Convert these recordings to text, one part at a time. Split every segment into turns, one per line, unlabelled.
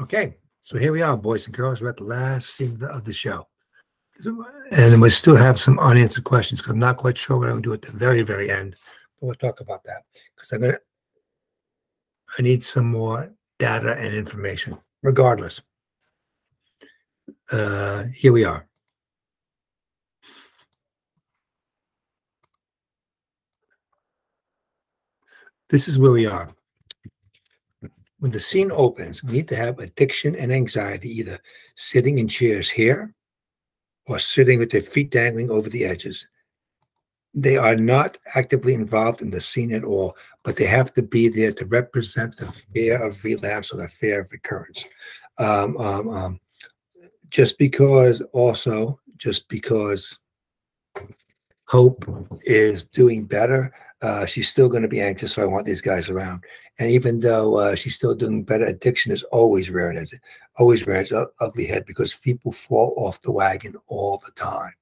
Okay, so here we are, boys and girls. We're at the last scene of the show. And we still have some unanswered questions because I'm not quite sure what I'm going to do at the very, very end. But we'll talk about that because I need some more data and information. Regardless, here we are. This is where we are. When the scene opens, we need to have addiction and anxiety either sitting in chairs here or sitting with their feet dangling over the edges. They are not actively involved in the scene at all, but they have to be there to represent the fear of relapse or the fear of recurrence. Just because Hope is doing better, she's still going to be anxious, so I want these guys around. And even though she's still doing better, addiction is always rearing its ugly head because people fall off the wagon all the time.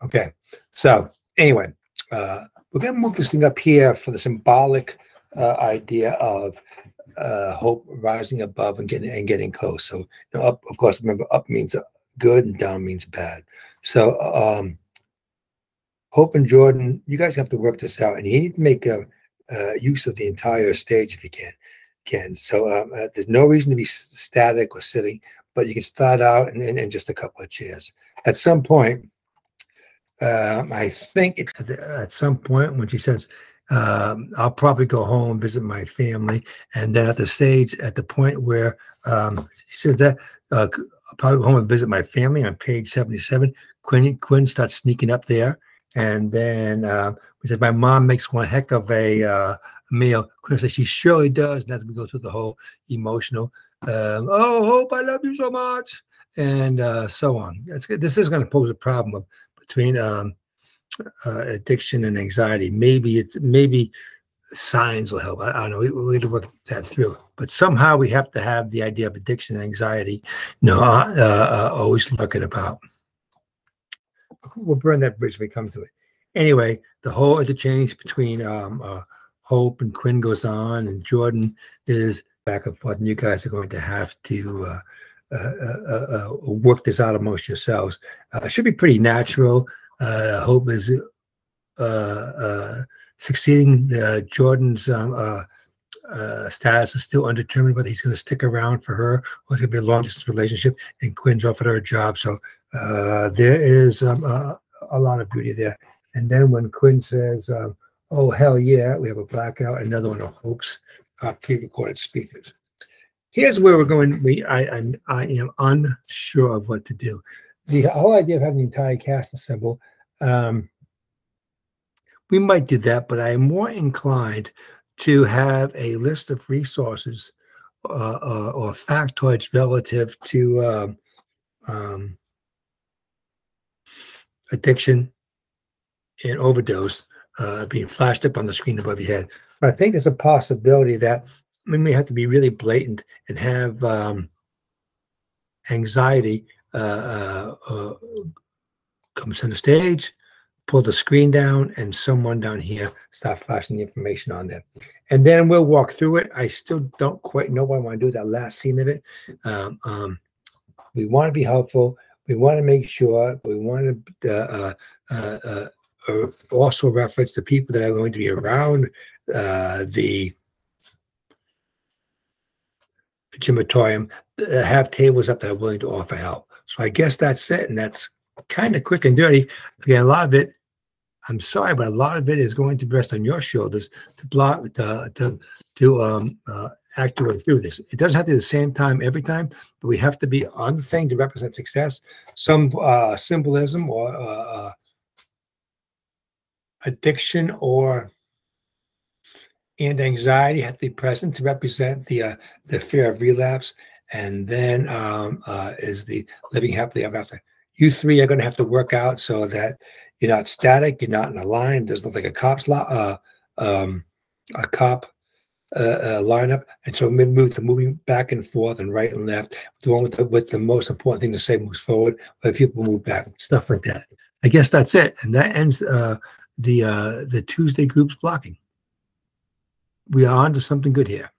Okay, so anyway, we're going to move this thing up here for the symbolic idea of Hope rising above and getting close. So up, of course, remember, up means good and down means bad. So Hope and Jordan, you guys have to work this out, and you need to make use of the entire stage if you can. So there's no reason to be static or sitting, but you can start out in just a couple of chairs. At some point, I think at some point when she says, I'll probably go home, visit my family, and then at the point where she said that I'll probably go home and visit my family on page 77, Quinn starts sneaking up there. And then we said, my mom makes one heck of a meal. Quinn says, she surely does. And as we go through the whole emotional, oh, Hope, I love you so much. And so on. This is going to pose a problem between addiction and anxiety. Maybe signs will help. I don't know. We need to work that through. But somehow we have to have the idea of addiction and anxiety always lurking about. We'll burn that bridge when we come to it. Anyway, the whole interchange between Hope and Quinn goes on, and Jordan is back and forth, and you guys are going to have to work this out amongst yourselves. It should be pretty natural. Hope is succeeding. Jordan's status is still undetermined whether he's going to stick around for her or it's going to be a long-distance relationship, and Quinn's offered her a job. So there is a lot of beauty there. And then when Quinn says, oh, hell yeah, we have a blackout, another one of Hope's pre-recorded speeches. Here's where we're going. I am unsure of what to do. The whole idea of having the entire cast assemble, we might do that, but I am more inclined to have a list of resources or factoids relative to addiction and overdose being flashed up on the screen above your head. But I think there's a possibility that we may have to be really blatant and have anxiety come center stage, pull the screen down, and someone down here start flashing the information on there. And then we'll walk through it. I still don't quite know what I want to do with that last scene of it. We want to be helpful. We want to make sure. We want to also reference the people that are going to be around the gymatorium, have tables up that are willing to offer help. So I guess that's it, and that's kind of quick and dirty. Again, a lot of it, I'm sorry, but a lot of it is going to rest on your shoulders to act your way through this. It doesn't have to be the same time every time, but we have to be on the thing to represent success. Some symbolism or addiction and anxiety have to be present to represent the fear of relapse, and then is the living happily ever after. You three are going to have to work out so that you're not static, you're not in a line. It doesn't look like a cop lineup, and so moving back and forth and right and left. The one with the most important thing to say moves forward, but people move back, stuff like that. I guess that's it, and that ends the Tuesday groups blocking. We are on to something good here.